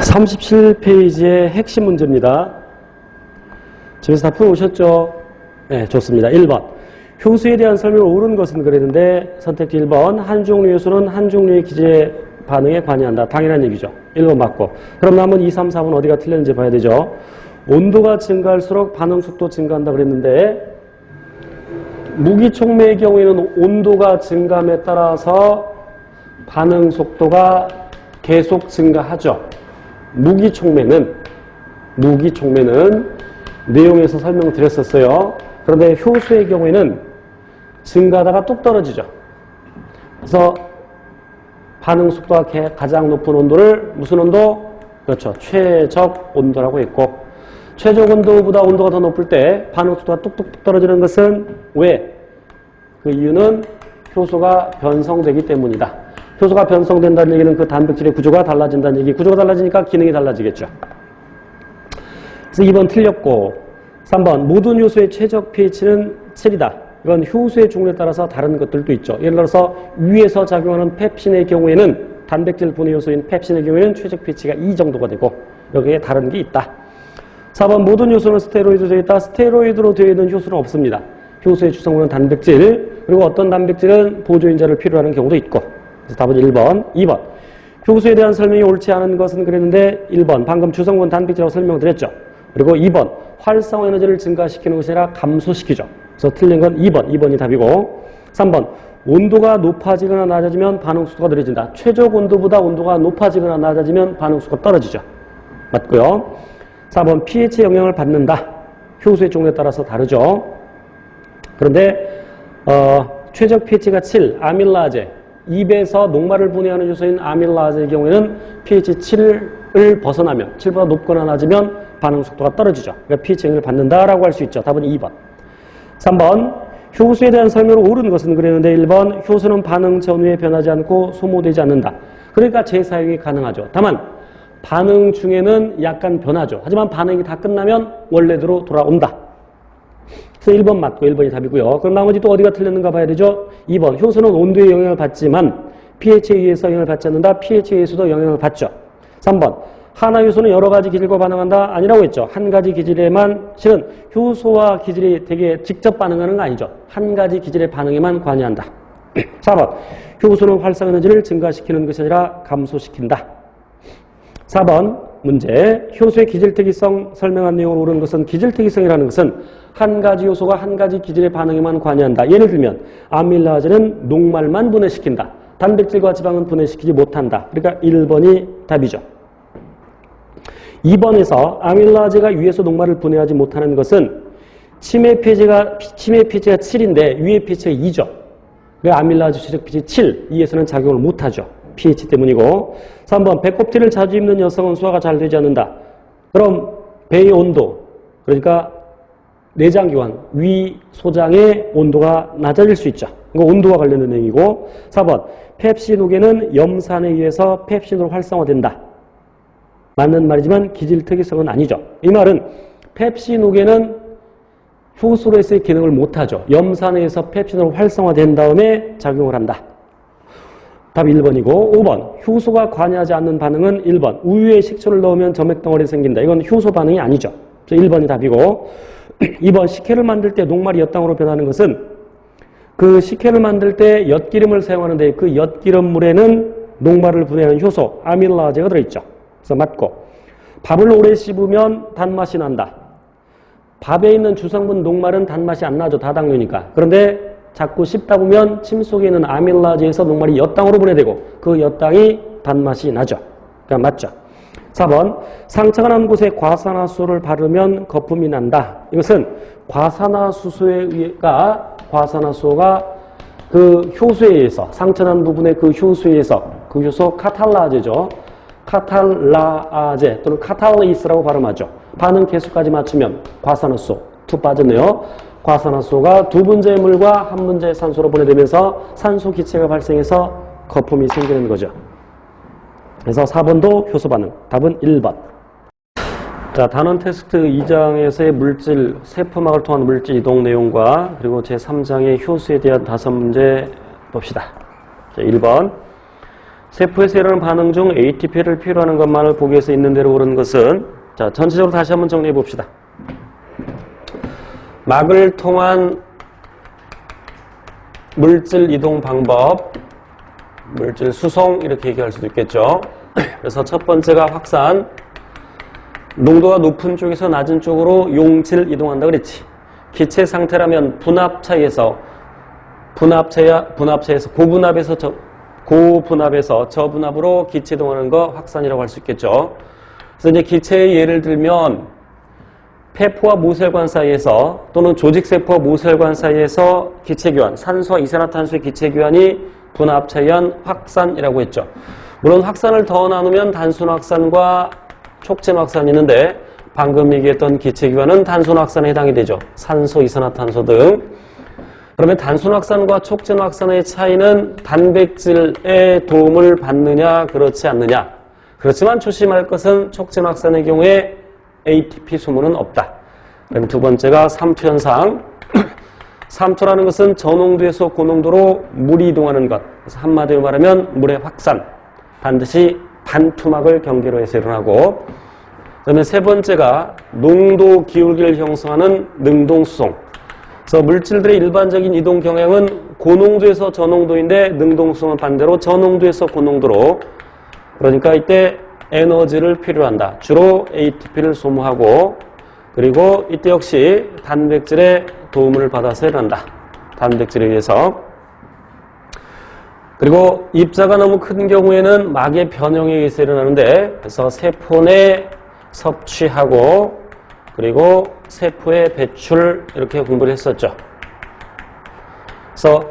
37페이지의 핵심 문제입니다. 집에서 다 풀어오셨죠? 네, 좋습니다. 1번. 효수에 대한 설명을 옳은 것은 그랬는데 선택지 1번. 한 종류의 효수는 한 종류의 기제 반응에 관여한다. 당연한 얘기죠. 1번 맞고. 그럼 남은 2, 3, 4번 어디가 틀렸는지 봐야 되죠. 온도가 증가할수록 반응 속도 증가한다 그랬는데 무기촉매의 경우에는 온도가 증가함에 따라서 반응 속도가 계속 증가하죠. 무기촉매는 내용에서 설명드렸었어요. 그런데 효수의 경우에는 증가하다가 뚝 떨어지죠. 그래서 반응 속도가 가장 높은 온도를 무슨 온도? 그렇죠. 최적 온도라고 했고 최적 온도보다 온도가 더 높을 때 반응 속도가 뚝뚝 떨어지는 것은 왜? 그 이유는 효소가 변성되기 때문이다. 효소가 변성된다는 얘기는 그 단백질의 구조가 달라진다는 얘기. 구조가 달라지니까 기능이 달라지겠죠. 그래서 2번 틀렸고 3번 모든 효소의 최적 pH는 7이다. 이건 효소의 종류에 따라서 다른 것들도 있죠. 예를 들어서 위에서 작용하는 펩신의 경우에는 단백질 분해 요소인 펩신의 경우에는 최적 pH가 2 정도가 되고 여기에 다른 게 있다. 4번 모든 효소는 스테로이드로 되어 있다. 스테로이드로 되어 있는 효소는 없습니다. 효소의 주성분은 단백질, 그리고 어떤 단백질은 보조인자를 필요로 하는 경우도 있고. 그래서 답은 1번. 2번. 효소에 대한 설명이 옳지 않은 것은 그랬는데 1번. 방금 주성분 단백질이라고 설명드렸죠. 그리고 2번. 활성화 에너지를 증가시키는 것이 아니라 감소시키죠. 그래서 틀린 건 2번. 2번이 답이고. 3번. 온도가 높아지거나 낮아지면 반응 속도가 느려진다. 최적 온도보다 온도가 높아지거나 낮아지면 반응 속도가 떨어지죠. 맞고요. 4번. pH의 영향을 받는다. 효소의 종류에 따라서 다르죠. 그런데 최적 pH가 7, 아밀라제, 입에서 녹말을 분해하는 요소인 아밀라제의 경우에는 pH 7을 벗어나면 7보다 높거나 낮으면 반응 속도가 떨어지죠. 그러니까 pH 영향을 받는다라고 할 수 있죠. 답은 2번. 3번. 효소에 대한 설명을 옳은 것은 그랬는데 1번. 효소는 반응 전후에 변하지 않고 소모되지 않는다. 그러니까 재사용이 가능하죠. 다만 반응 중에는 약간 변하죠. 하지만 반응이 다 끝나면 원래대로 돌아온다. 그래서 1번 맞고 1번이 답이고요. 그럼 나머지 또 어디가 틀렸는가 봐야 되죠. 2번. 효소는 온도에 영향을 받지만 pH에 의해서 영향을 받지 않는다. pH에 의해서도 영향을 받죠. 3번. 하나 효소는 여러 가지 기질과 반응한다. 아니라고 했죠. 한 가지 기질에만, 실은 효소와 기질이 되게 직접 반응하는 거 아니죠. 한 가지 기질의 반응에만 관여한다. 4번. 효소는 활성 에너지를 증가시키는 것이 아니라 감소시킨다. 4번 문제. 효소의 기질특이성 설명한 내용을 옳은 것은 기질특이성이라는 것은 한 가지 요소가 한 가지 기질의 반응에만 관여한다. 예를 들면 아밀라제는 녹말만 분해시킨다. 단백질과 지방은 분해시키지 못한다. 그러니까 1번이 답이죠. 2번에서 아밀라제가 위에서 녹말을 분해하지 못하는 것은 침의 pH가 7인데 위의 pH가 2죠. 그러니까 아밀라제 최적 pH 7, 2에서는 작용을 못하죠. pH 때문이고. 3번 배꼽티를 자주 입는 여성은 소화가 잘 되지 않는다. 그럼 배의 온도, 그러니까 내장기관, 위 소장의 온도가 낮아질 수 있죠. 이거 온도와 관련된 내용이고. 4번 펩신우계는 염산에 의해서 펩신으로 활성화된다. 맞는 말이지만 기질특이성은 아니죠. 이 말은 펩신우계는 효소로서의 기능을 못하죠. 염산에 의해서 펩신으로 활성화된 다음에 작용을 한다. 답 1번이고. 5번 효소가 관여하지 않는 반응은 1번 우유에 식초를 넣으면 점액덩어리 생긴다. 이건 효소 반응이 아니죠. 그래서 1번이 답이고. 2번 식혜를 만들 때 녹말이 엿당으로 변하는 것은 그 식혜를 만들 때 엿기름을 사용하는데 그 엿기름물에는 녹말을 분해하는 효소 아밀라제가 들어있죠. 그래서 맞고. 밥을 오래 씹으면 단맛이 난다. 밥에 있는 주성분 녹말은 단맛이 안 나죠. 다당류니까. 그런데 자꾸 씹다 보면 침 속에 있는 아밀라제에서 녹말이 엿당으로 분해되고 그 엿당이 단맛이 나죠. 그러니까 맞죠. 4번 상처가 난 곳에 과산화수소를 바르면 거품이 난다. 이것은 과산화수소가 그 효소에 의해서 상처난 부분의 그 효소에 의해서 그 효소 카탈라제죠. 카탈라제 또는 카탈리스라고 발음하죠. 반응 개수까지 맞추면 과산화수소 2 빠졌네요. 과산화수소가 2분자의 물과 1분자의 산소로 분해되면서 산소 기체가 발생해서 거품이 생기는 거죠. 그래서 4번도 효소 반응. 답은 1번. 자, 단원 테스트 2장에서의 물질, 세포막을 통한 물질 이동 내용과 그리고 제3장의 효소에 대한 5문제 봅시다. 자, 1번. 세포에서 일어나는 반응 중 ATP를 필요로 하는 것만을 보기 위해서 있는 대로 고른 것은, 자, 전체적으로 다시 한번 정리해 봅시다. 막을 통한 물질 이동 방법, 물질 수송 이렇게 얘기할 수도 있겠죠. 그래서 첫 번째가 확산, 농도가 높은 쪽에서 낮은 쪽으로 용질 이동한다 그랬지. 기체 상태라면 분합차에서 고분합에서 저분합으로 기체 이동하는 거 확산이라고 할 수 있겠죠. 그래서 이제 기체의 예를 들면 폐포와 모세혈관 사이에서 또는 조직세포와 모세혈관 사이에서 기체교환, 산소와 이산화탄소의 기체교환이 분합차에 의한 확산이라고 했죠. 물론 확산을 더 나누면 단순 확산과 촉진 확산이 있는데 방금 얘기했던 기체교환은 단순 확산에 해당이 되죠. 산소, 이산화탄소 등. 그러면 단순 확산과 촉진 확산의 차이는 단백질의 도움을 받느냐 그렇지 않느냐. 그렇지만 조심할 것은 촉진 확산의 경우에 ATP 소모는 없다. 그럼 두 번째가 삼투 현상. 삼투라는 것은 저농도에서 고농도로 물이 이동하는 것. 그래서 한마디로 말하면 물의 확산. 반드시 반투막을 경계로 해서 일어나고, 그다음에 세 번째가 농도 기울기를 형성하는 능동수송. 그래서 물질들의 일반적인 이동 경향은 고농도에서 저농도인데 능동수송은 반대로 저농도에서 고농도로. 그러니까 이때 에너지를 필요로 한다. 주로 ATP를 소모하고, 그리고 이때 역시 단백질의 도움을 받아서 일어난다. 단백질에 의해서. 그리고 입자가 너무 큰 경우에는 막의 변형에 의해서 일어나는데, 그래서 세포 내 섭취하고 그리고 세포의 배출 이렇게 공부를 했었죠. 그래서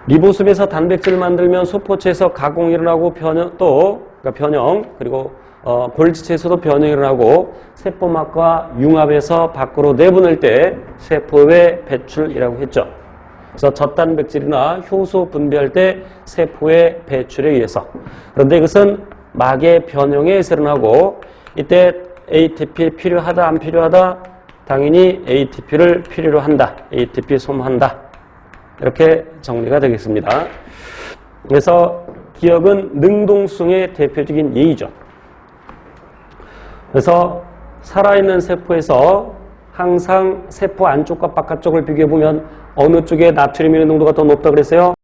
리보솜에서 단백질을 만들면 소포체에서 가공이 일어나고 변형, 그리고 골지체에서도 변형이 일어나고 세포막과 융합해서 밖으로 내보낼 때 세포의 배출이라고 했죠. 그래서 젖단백질이나 효소 분비할 때 세포의 배출에 의해서. 그런데 이것은 막의 변형에 의해서 일어나고, 이때 ATP 필요하다 안 필요하다? 당연히 ATP를 필요로 한다. ATP 소모한다. 이렇게 정리가 되겠습니다. 그래서 기억은 능동수송의 대표적인 예이죠. 그래서 살아있는 세포에서 항상 세포 안쪽과 바깥쪽을 비교해보면 어느 쪽에 나트륨의 농도가 더 높다 그랬어요?